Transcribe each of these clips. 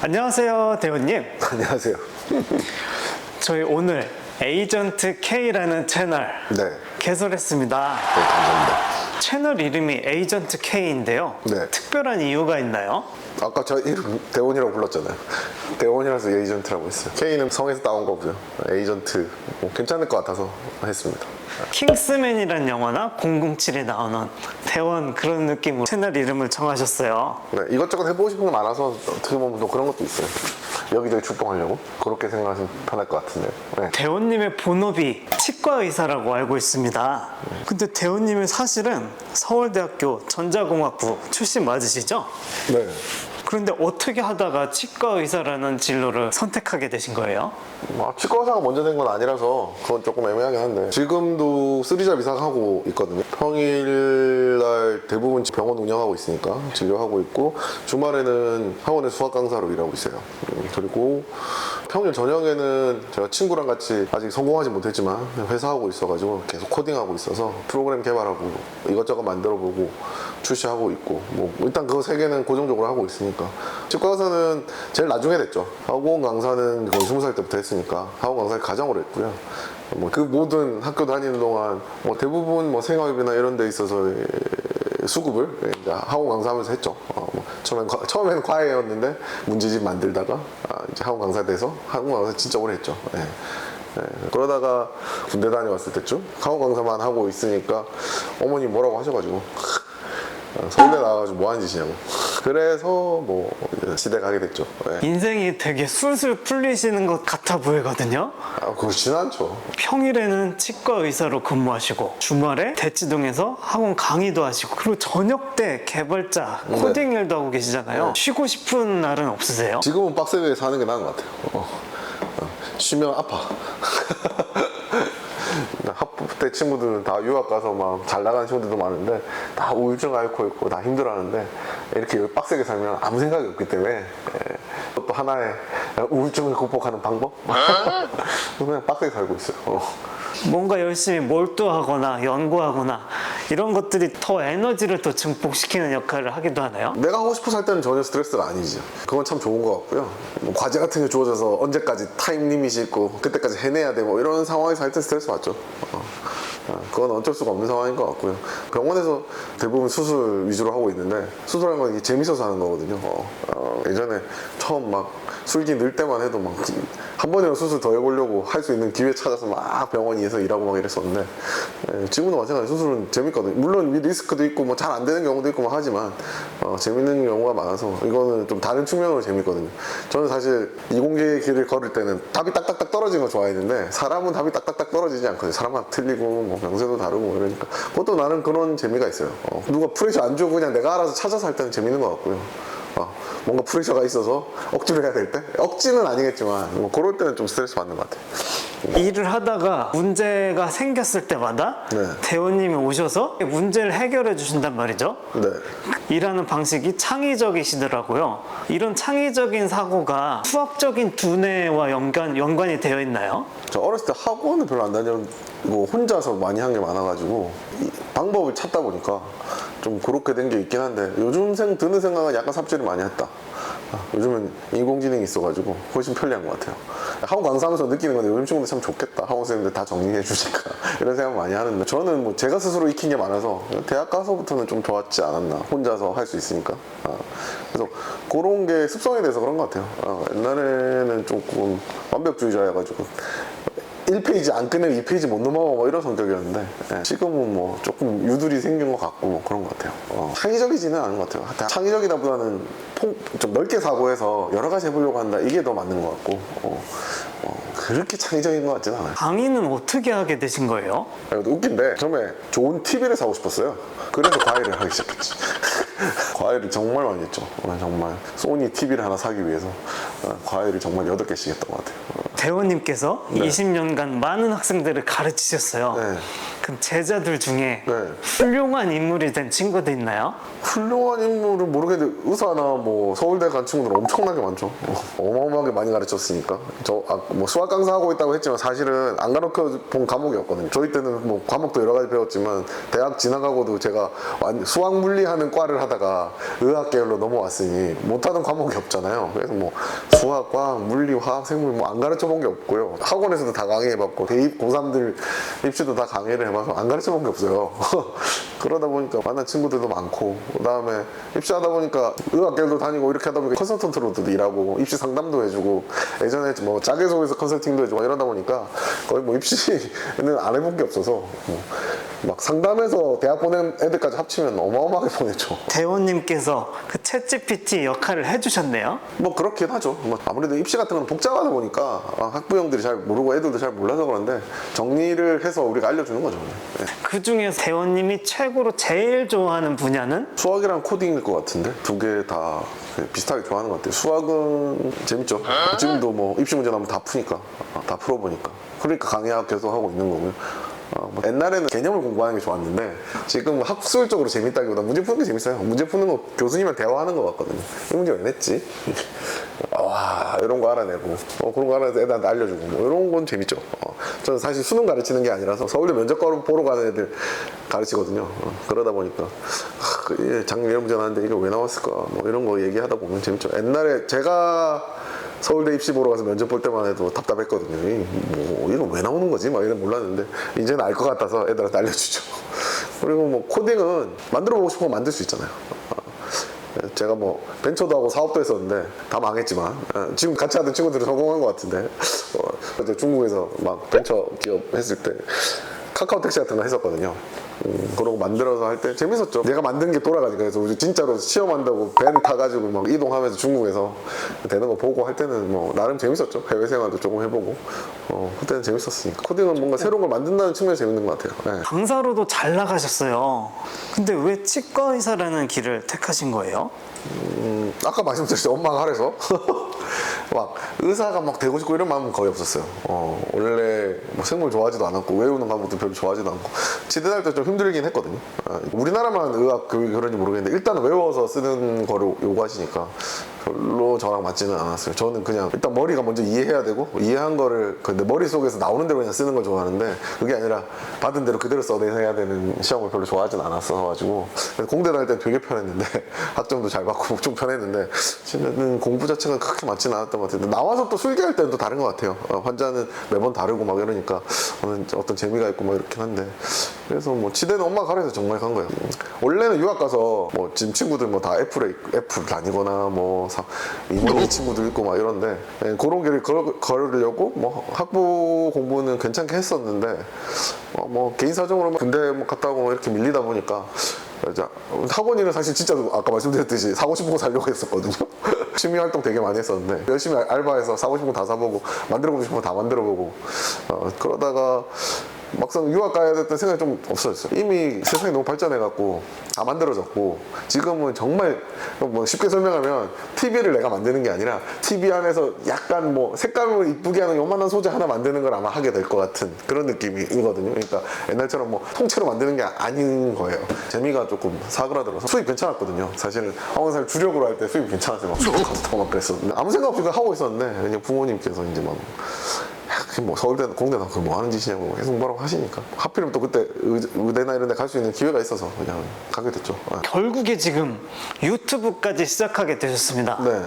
안녕하세요, 대원님. 안녕하세요. 저희 오늘 에이전트 K라는 채널 네. 개설했습니다. 네, 감사합니다. 채널 이름이 에이전트 K인데요. 네. 특별한 이유가 있나요? 아까 저 이름 대원이라고 불렀잖아요. 대원이라서 에이전트라고 했어요. K는 성에서 따온 거고요. 에이전트 뭐 괜찮을 것 같아서 했습니다. 킹스맨이란 영화나 007에 나오는 대원 그런 느낌으로 채널 이름을 정하셨어요. 네, 이것저것 해보고 싶은 거 많아서 어떻게 보면 또 그런 것도 있어요. 여기저기 출동하려고 그렇게 생각하시면 편할 것 같은데요. 네. 대원님의 본업이 치과 의사라고 알고 있습니다. 근데 대원님은 사실은 서울대학교 전자공학부 출신 맞으시죠? 네. 그런데 어떻게 하다가 치과 의사라는 진로를 선택하게 되신 거예요? 치과 의사가 먼저 된 건 아니라서 그건 조금 애매하긴 한데 지금도 쓰리잡 이상 하고 있거든요. 평일날 대부분 병원 운영하고 있으니까 진료하고 있고 주말에는 학원의 수학 강사로 일하고 있어요. 그리고 평일 저녁에는 제가 친구랑 같이 아직 성공하지 못했지만 회사 하고 있어가지고 계속 코딩하고 있어서 프로그램 개발하고 이것저것 만들어보고 출시하고 있고 뭐 일단 그 세 개는 고정적으로 하고 있으니까 치과 의사는 제일 나중에 됐죠. 학원 강사는 거의 20살 때부터 했으니까 학원 강사를 가장 오래 했고요. 뭐 그 모든 학교 다니는 동안 뭐 대부분 뭐 생활비나 이런 데 있어서 수급을 이제 학원 강사하면서 했죠. 뭐 처음에는 과외였는데 문제집 만들다가 이제 학원 강사 돼서 학원 강사 진짜 오래 했죠. 예. 그러다가 군대 다녀왔을 때쯤 학원 강사만 하고 있으니까 어머니 뭐라고 하셔가지고 서울대 나와가지고 뭐 하는 짓이냐고. 그래서 뭐 시대 가게 됐죠. 네. 인생이 되게 술술 풀리시는 것 같아 보이거든요. 그렇진 않죠. 평일에는 치과 의사로 근무하시고 주말에 대치동에서 학원 강의도 하시고 그리고 저녁 때 개발자 코딩 일도 하고 계시잖아요. 네. 쉬고 싶은 날은 없으세요? 지금은 빡세게 사는 게 나은 것 같아요. 쉬면 아파. 학부 때 친구들은 다 유학 가서 막 잘 나가는 친구들도 많은데 다 우울증 앓고 있고 다 힘들어하는데 이렇게 빡세게 살면 아무 생각이 없기 때문에 또 하나의 우울증을 극복하는 방법? 그냥 빡세게 살고 있어요. 뭔가 열심히 몰두하거나 연구하거나 이런 것들이 더 에너지를 더 증폭시키는 역할을 하기도 하나요? 내가 하고 싶어 살 때는 전혀 스트레스가 아니죠. 그건 참 좋은 것 같고요. 뭐 과제 같은 게 주어져서 언제까지 타임 리밋이 있고 그때까지 해내야 되고 이런 상황에서 할 때 스트레스 받죠. 그건 어쩔 수가 없는 상황인 것 같고요. 병원에서 대부분 수술 위주로 하고 있는데 수술하는 건 이게 재밌어서 하는 거거든요. 예전에 처음 막 술기 늘 때만 해도 막 한 번이라도 수술 더 해보려고 할 수 있는 기회 찾아서 막 병원에서 일하고 막 이랬었는데 지금도 마찬가지. 수술은 재밌거든요. 물론 리스크도 있고 뭐 잘 안 되는 경우도 있고 뭐 하지만 재밌는 경우가 많아서 이거는 좀 다른 측면으로 재밌거든요. 저는 사실 이공계의 길을 걸을 때는 답이 딱딱딱 떨어지는 거 좋아했는데 사람은 답이 딱딱딱 떨어지지 않거든요. 사람마다 틀리고 뭐 명세도 다르고 이러니까 그것도 나는 그런 재미가 있어요. 누가 프레셔 안 주고 그냥 내가 알아서 찾아서 할 때는 재밌는 것 같고요. 뭔가 프레셔가 있어서 억지로 해야 될 때? 억지는 아니겠지만 뭐 그럴 때는 좀 스트레스 받는 것 같아요. 일을 하다가 문제가 생겼을 때마다 네. 대원님이 오셔서 문제를 해결해 주신단 말이죠. 네. 일하는 방식이 창의적이시더라고요. 이런 창의적인 사고가 수학적인 두뇌와 연관이 되어 있나요? 저 어렸을 때 학원을 별로 안 다니고 혼자서 많이 한 게 많아가지고 이 방법을 찾다 보니까 좀 그렇게 된 게 있긴 한데 요즘 드는 생각은 약간 삽질을 많이 했다. 요즘은 인공지능이 있어가지고 훨씬 편리한 것 같아요. 학원 강사하면서 느끼는 건데 요즘 친구들 참 좋겠다. 학원 선생님들 다 정리해 주니까 이런 생각 많이 하는데 저는 뭐 제가 스스로 익힌 게 많아서 대학 가서부터는 좀 좋았지 않았나. 혼자서 할 수 있으니까. 그래서 그런 게 습성이 돼서 그런 것 같아요. 옛날에는 조금 완벽주의자여가지고 1페이지 안 끝내면 2페이지 못 넘어가 뭐 이런 성격이었는데 지금은 뭐 조금 유들이 생긴 것 같고 뭐 그런 것 같아요. 창의적이지는 않은 것 같아요. 창의적이다 보다는 좀 넓게 사고해서 여러 가지 해보려고 한다 이게 더 맞는 것 같고 그렇게 창의적인 것 같지는 않아요. 강의는 어떻게 하게 되신 거예요? 웃긴데 처음에 좋은 TV를 사고 싶었어요. 그래서 과외를 하기 시작했지. 과외를 정말 많이 했죠. 정말 소니 TV를 하나 사기 위해서 과외를 정말 8개씩 했던 것 같아요. 대원님께서 네. 20년간 많은 학생들을 가르치셨어요. 네. 그럼 제자들 중에 네. 훌륭한 인물이 된 친구도 있나요? 훌륭한 인물은 모르겠는데 의사나 뭐 서울대 간 친구들은 엄청나게 많죠. 어마어마하게 많이 가르쳤으니까. 뭐 수학 강사하고 있다고 했지만 사실은 안 가르쳐 본 과목이었거든요. 저희 때는 뭐 과목도 여러 가지 배웠지만 대학 지나가고도 제가 수학 물리하는 과를 하다가 의학 계열로 넘어왔으니 못하는 과목이 없잖아요. 그래서 뭐 수학, 과학, 물리, 화학, 생물 뭐 안 가르쳐 본 게 없고요. 학원에서도 다 강의해봤고 대입 고3들 입시도 다 강의를 해봐서 안 가르쳐 본 게 없어요. 그러다 보니까 만난 친구들도 많고 그 다음에 입시하다 보니까 의학계열도 다니고 이렇게 하다 보니까 컨설턴트로도 일하고 입시 상담도 해주고 예전에 뭐 자기소개서 컨설팅도 해주고 이러다 보니까 거의 뭐 입시는 안 해본 게 없어서 막 상담해서 대학 보낸 애들까지 합치면 어마어마하게 보냈죠. 대원님께서 그 챗GPT 역할을 해주셨네요. 뭐 그렇긴 하죠. 뭐 아무래도 입시 같은 건 복잡하다 보니까 학부형들이 잘 모르고 애들도 잘 몰라서 그런데 정리를 해서 우리가 알려주는 거죠. 네. 그 중에서 대원님이 최고로 제일 좋아하는 분야는? 수학이랑 코딩일 것 같은데 두 개 다 비슷하게 좋아하는 것 같아요. 수학은 재밌죠. 지금도 뭐 입시 문제 나오면 다 푸니까 다 풀어보니까 그러니까 강의학 계속 하고 있는 거고요. 뭐 옛날에는 개념을 공부하는 게 좋았는데 지금 학술적으로 재밌다기보다 문제 푸는 게 재밌어요. 문제 푸는 거 교수님이랑 대화하는 것 같거든요. 이 문제 왜 냈지? 와 이런 거 알아내고 그런 거 알아내서 애들한테 알려주고 뭐 이런 건 재밌죠. 저는 사실 수능 가르치는 게 아니라서 서울대 면접 보러 가는 애들 가르치거든요. 그러다 보니까 작년 이런 문제 나왔는데 이거 왜 나왔을까 뭐 이런 거 얘기하다 보면 재밌죠. 옛날에 제가 서울대 입시 보러 가서 면접 볼 때만 해도 답답했거든요. 뭐 이거 왜 나오는 거지? 막 이런 몰랐는데 이제는 알 것 같아서 애들한테 알려주죠. 그리고 뭐 코딩은 만들어 보고 싶으면 만들 수 있잖아요. 제가 뭐 벤처도 하고 사업도 했었는데 다 망했지만 지금 같이 하던 친구들은 성공한 것 같은데 이제 중국에서 막 벤처 기업 했을 때 카카오 택시 같은 거 했었거든요. 그러고 만들어서 할 때 재밌었죠. 내가 만든 게 돌아가니까. 그래서 우리 진짜로 시험한다고 밴 타가지고 막 이동하면서 중국에서 되는 거 보고 할 때는 뭐 나름 재밌었죠. 해외 생활도 조금 해보고 그때는 재밌었으니까. 코딩은 뭔가 새로운 걸 만든다는 측면이 재밌는 것 같아요. 네. 강사로도 잘 나가셨어요. 근데 왜 치과 의사라는 길을 택하신 거예요? 아까 말씀드렸죠. 엄마가 하래서 막 의사가 막 되고 싶고 이런 마음은 거의 없었어요. 원래 뭐 생물 좋아하지도 않았고 외우는 과목도 별로 좋아하지도 않고 치대 할 때 좀 힘들긴 했거든요. 우리나라만 의학 교육이 그런지 모르겠는데 일단 외워서 쓰는 거를 요구하시니까 별로 저랑 맞지는 않았어요. 저는 그냥 일단 머리가 먼저 이해해야 되고 이해한 거를 근데 머릿속에서 나오는 대로 그냥 쓰는 걸 좋아하는데 그게 아니라 받은 대로 그대로 써내야 되는 시험을 별로 좋아하진 않았어 가지고 공대 다닐 때 되게 편했는데 학점도 잘 받고 좀 편했는데 저는 공부 자체가 그렇게 맞지는 않았던 것 같아요. 나와서 또 술기할 때는 또 다른 것 같아요. 환자는 매번 다르고 막 이러니까 어떤 재미가 있고 막 이렇긴 한데 그래서 뭐 치대는 엄마가 가려서 정말 간 거예요. 원래는 유학 가서 뭐 지금 친구들 뭐 다 애플 다니거나 뭐 이모니 친구들 있고 막 이런데 그런 길을 걸으려고 뭐 학부 공부는 괜찮게 했었는데 뭐 개인 사정으로 군대 뭐 갔다 오고 이렇게 밀리다 보니까 학원일은 사실 진짜 아까 말씀드렸듯이 사고 싶은 거 사려고 했었거든요. 취미 활동 되게 많이 했었는데 열심히 알바해서 사고 싶은 거 다 사보고 만들어보고 싶은 거 다 만들어보고 그러다가 막상 유학 가야 됐다는 생각이 좀 없어졌어요. 이미 세상이 너무 발전해갖고 다 만들어졌고 지금은 정말 뭐 쉽게 설명하면 TV를 내가 만드는 게 아니라 TV 안에서 약간 뭐 색감을 이쁘게 하는 요만한 소재 하나 만드는 걸 아마 하게 될 것 같은 그런 느낌이거든요. 그러니까 옛날처럼 뭐 통째로 만드는 게 아닌 거예요. 재미가 조금 사그라들어서 수입 괜찮았거든요. 사실은 항공사를 주력으로 할 때 수입 괜찮았어요. 막 커스터머 막 그랬었는데 아무 생각 없이 하고 있었는데 그냥 부모님께서 이제 막 뭐 서울대 공대 나고 뭐 하는 짓이냐고 계속 뭐라고 하시니까 하필이면 또 그때 의대나 이런 데 갈 수 있는 기회가 있어서 그냥 가게 됐죠. 결국에 지금 유튜브까지 시작하게 되셨습니다. 네.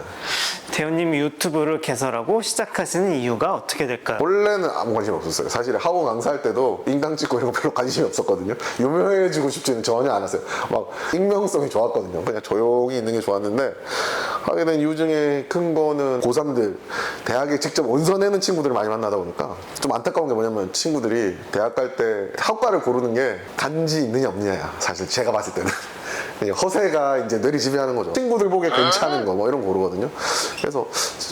대원님이 유튜브를 개설하고 시작하시는 이유가 어떻게 될까요? 원래는 아무 관심 없었어요. 사실 학원 강사할 때도 인강 찍고 이런 거 별로 관심이 없었거든요. 유명해지고 싶지는 전혀 않았어요. 막 익명성이 좋았거든요. 그냥 조용히 있는 게 좋았는데 하게 된 이유 중에 큰 거는 고3들 대학에 직접 원서 내는 친구들을 많이 만나다 보니까 좀 안타까운 게 뭐냐면 친구들이 대학 갈 때 학과를 고르는 게 간지 있느냐 없느냐야. 사실 제가 봤을 때는 허세가 이제 뇌를 지배하는 거죠. 친구들 보기에 괜찮은 거 뭐 이런 거 고르거든요. 그래서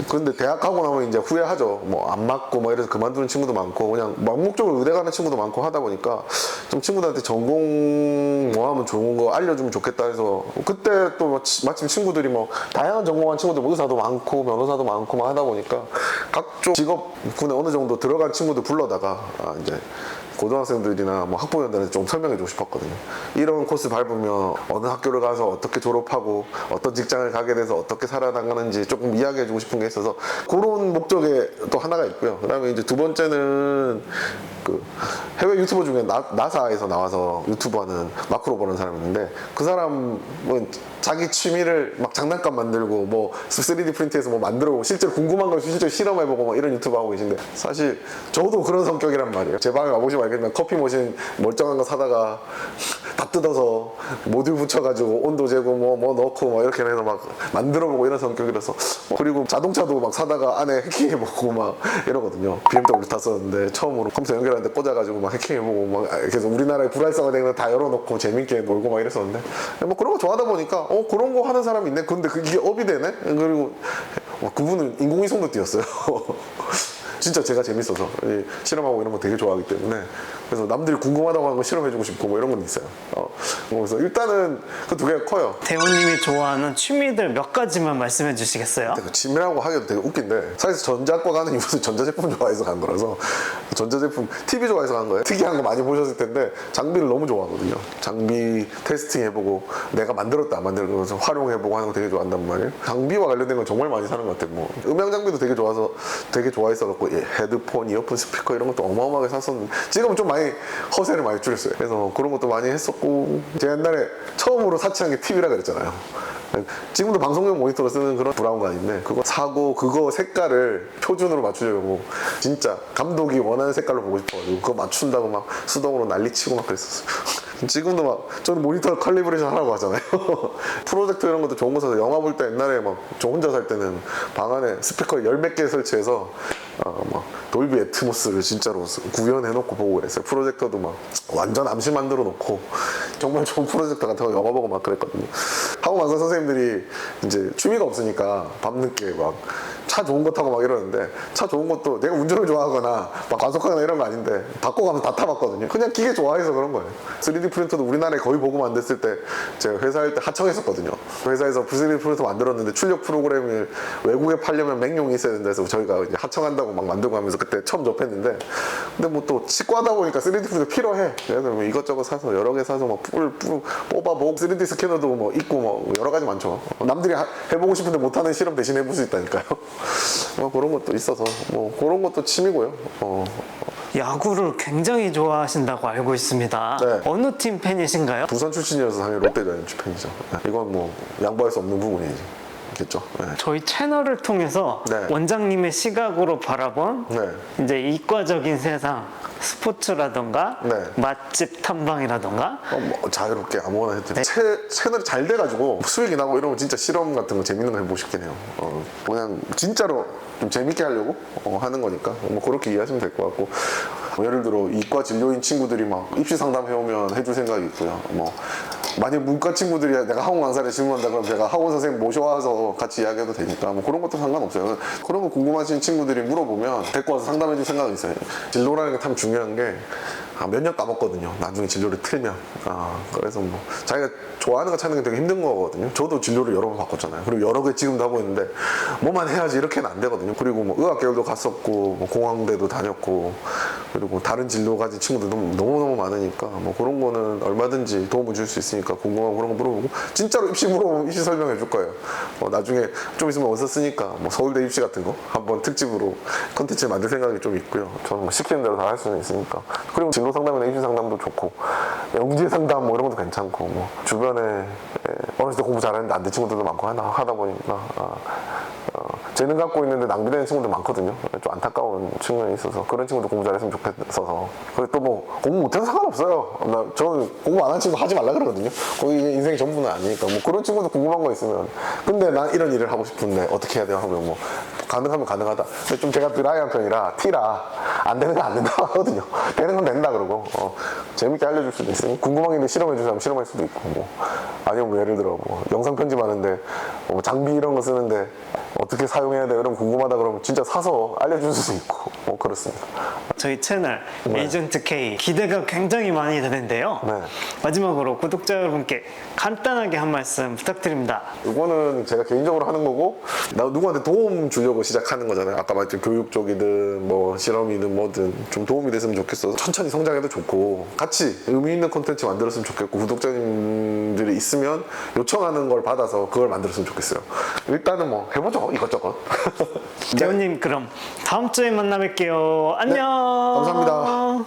근데 대학 가고 나면 이제 후회하죠. 뭐 안 맞고 뭐 이래서 그만두는 친구도 많고 그냥盲目적으로 의대 가는 친구도 많고 하다 보니까 좀 친구들한테 전공 뭐 하면 좋은 거 알려주면 좋겠다 해서 그때 또 마침 친구들이 뭐 다양한 전공한 친구들 뭐 의사도 많고 변호사도 많고 막 하다 보니까 각종 직업군에 어느 정도 들어간 친구들 불러다가 이제 고등학생들이나 뭐 학부모들한테 좀 설명해주고 싶었거든요. 이런 코스 밟으면 어느 학교를 가서 어떻게 졸업하고 어떤 직장을 가게 돼서 어떻게 살아나가는지 조금 이야기해주고 싶은 게 있어서 그런 목적에 또 하나가 있고요. 그다음에 이제 두 번째는 그 해외 유튜버 중에 나사에서 나와서 유튜버하는 마크 로버라는 사람이 있는데 그 사람은 자기 취미를 막 장난감 만들고 뭐 3D 프린트해서 뭐 만들어보고 실제로 궁금한 걸 실제로 실험해보고 뭐 이런 유튜브 하고 계신데 사실 저도 그런 성격이란 말이에요. 제 방에 와보시면 알겠지만 커피 머신 멀쩡한 거 사다가 다 뜯어서 모듈 붙여가지고 온도 재고 뭐 넣고 막 이렇게 해서 막 만들어보고 이런 성격이라서 그리고 자동차도 막 사다가 안에 해킹해보고 막 이러거든요. BMW 탔었는데 처음으로 컴퓨터 연결하는데 꽂아가지고 막 해킹해보고 막 그래서 우리나라에 불활성화 되는 거 다 열어놓고 재밌게 놀고 막 이랬었는데 뭐 그런 거 좋아하다 보니까 그런 거 하는 사람이 있네. 근데 그게 업이 되네. 그리고 그분은 인공위성도 띄웠어요. 진짜 제가 재밌어서 실험하고 이런 거 되게 좋아하기 때문에 그래서 남들이 궁금하다고 하는 거 실험해주고 싶고 뭐 이런 건 있어요. 그래서 일단은 그 두 개가 커요. 대호님이 좋아하는 취미들 몇 가지만 말씀해 주시겠어요? 그 취미라고 하기도 되게 웃긴데 사실 전자과 가는 이유는 전자제품 좋아해서 간 거라서 전자제품 TV 좋아해서 간 거예요. 특이한 거 많이 보셨을 텐데 장비를 너무 좋아하거든요. 장비 테스팅 해보고 내가 만들었다 안 만들었다 활용해보고 하는 거 되게 좋아한단 말이에요. 장비와 관련된 건 정말 많이 사는 것 같아요. 뭐 음향 장비도 되게 좋아했어갖고 헤드폰, 이어폰, 스피커 이런 것도 어마어마하게 샀었는데 지금은 좀 많이 허세를 많이 줄였어요. 그래서 그런 것도 많이 했었고 제가 옛날에 처음으로 사치한 게 TV라 그랬잖아요. 지금도 방송용 모니터로 쓰는 그런 브라운관인데 그거 사고 그거 색깔을 표준으로 맞추려고 진짜 감독이 원하는 색깔로 보고 싶어가지고 그거 맞춘다고 막 수동으로 난리치고 막 그랬었어요. 지금도 막 저는 모니터 칼리브레이션 하라고 하잖아요. 프로젝터 이런 것도 좋은 거 사서 영화 볼 때 옛날에 막 저 혼자 살 때는 방 안에 스피커 10몇 개 설치해서 막 돌비 애트모스를 진짜로 구현해놓고 보고 그랬어요. 프로젝터도 막 완전 암시 만들어 놓고 정말 좋은 프로젝터 같은 거 영화 보고 막 그랬거든요. 학원 강사 선생님들이 이제 취미가 없으니까 밤늦게 막 차 좋은 거 타고 막 이러는데 차 좋은 것도 내가 운전을 좋아하거나 막 과속하거나 이런 거 아닌데 바꿔가면서 다 타봤거든요. 그냥 기계 좋아해서 그런 거예요. 3D 프린터도 우리나라에 거의 보고 만들었을 때 제가 회사할 때 하청했었거든요. 회사에서 3D 프린터 만들었는데 출력 프로그램을 외국에 팔려면 맹용이 있어야 된다 해서 저희가 이제 하청한다고 막 만들고 하면서 그때 처음 접했는데 근데 뭐 또 치과하다 보니까 3D 프린터 필요해. 그래서 뭐 이것저것 사서 여러 개 사서 막 뽑아보고 3D 스캐너도 뭐 있고 뭐 여러 가지 많죠. 남들이 해보고 싶은데 못하는 실험 대신 해볼 수 있다니까요. 뭐 그런 것도 있어서 뭐 그런 것도 취미고요. 야구를 굉장히 좋아하신다고 알고 있습니다. 네. 어느 팀 팬이신가요? 부산 출신이어서 당연히 롯데자이언츠 팬이죠. 이건 뭐 양보할 수 없는 부분이겠죠. 네. 저희 채널을 통해서 네. 원장님의 시각으로 바라본 네. 이제 이과적인 세상, 스포츠라던가 네. 맛집 탐방이라던가 뭐 자유롭게 아무거나 해도 돼요. 채널이 잘 돼가지고 수익이 나고 이러면 진짜 실험 같은 거 재밌는 거 해보고 싶긴 해요. 그냥 진짜로 좀 재밌게 하려고 하는 거니까 뭐 그렇게 이해하시면 될 것 같고 뭐 예를 들어 이과 진료인 친구들이 막 입시 상담 해오면 해줄 생각이 있고요. 뭐 만약 문과 친구들이 내가 학원 강사를 질문한다 그러면 제가 학원 선생님 모셔와서 같이 이야기해도 되니까 뭐 그런 것도 상관없어요. 그런 거 궁금하신 친구들이 물어보면 데리고 와서 상담해 줄 생각은 있어요. 진로라는 게 참 중요한 게 몇 년 까먹거든요. 나중에 진료를 틀면. 그래서 뭐 자기가 좋아하는 거 찾는 게 되게 힘든 거거든요. 저도 진료를 여러 번 바꿨잖아요. 그리고 여러 개 지금도 하고 있는데 뭐만 해야지 이렇게는 안 되거든요. 그리고 뭐 의학계열도 갔었고 뭐 공항대도 다녔고 그리고 다른 진로 가진 친구들 너무너무 많으니까 뭐 그런 거는 얼마든지 도움을 줄 수 있으니까 궁금하고 그런 거 물어보고 진짜로 입시 물어보면 입시 설명해 줄 거예요. 나중에 좀 있으면 원서 쓰니까 뭐 서울대 입시 같은 거 한번 특집으로 컨텐츠 만들 생각이 좀 있고요. 저는 뭐 시키는 대로 다 할 수는 있으니까. 그리고 진로 상담이나 입시 상담도 좋고 영재 상담 뭐 이런 것도 괜찮고 뭐 주변에 어렸을 때 공부 잘했는데 안 된 친구들도 많고 하다 보니까 재능 갖고 있는데 낭비되는 친구들 많거든요. 좀 안타까운 측면이 있어서 그런 친구도 공부 잘했으면 좋겠어서. 그리고 또 뭐 공부 못해도 상관없어요. 저는 공부 안 한 친구 하지 말라 그러거든요. 거기 인생이 전부는 아니니까 뭐 그런 친구도 궁금한 거 있으면 근데 난 이런 일을 하고 싶은데 어떻게 해야 돼요 하면 뭐 가능하면 가능하다. 근데 좀 제가 드라이한 편이라 T라 안 되는 건 안 된다 하거든요. 되는 건 된다 그러고 재밌게 알려줄 수도 있으니 궁금한 게 있는데 실험해 주자면 실험할 수도 있고 뭐 아니면 뭐 예를 들어 뭐 영상 편집하는데 뭐 장비 이런 거 쓰는데 어떻게 사용해야 돼? 그럼 궁금하다 그러면 진짜 사서 알려줄 수도 있고 뭐 그렇습니다. 저희 채널 에이전트 K 기대가 굉장히 많이 되는데요. 네. 마지막으로 구독자 여러분께 간단하게 한 말씀 부탁드립니다. 이거는 제가 개인적으로 하는 거고 나 누구한테 도움 주려고 시작하는 거잖아요. 아까 말했던 교육 쪽이든 뭐 실험이든 뭐든 좀 도움이 됐으면 좋겠어. 천천히 성장해도 좋고 같이 의미 있는 콘텐츠 만들었으면 좋겠고 구독자님들이 있으면 요청하는 걸 받아서 그걸 만들었으면 좋겠어요. 일단은 뭐 해보죠 이것저것. 재훈님 그럼 다음 주에 만나 뵐게요. 안녕. 감사합니다.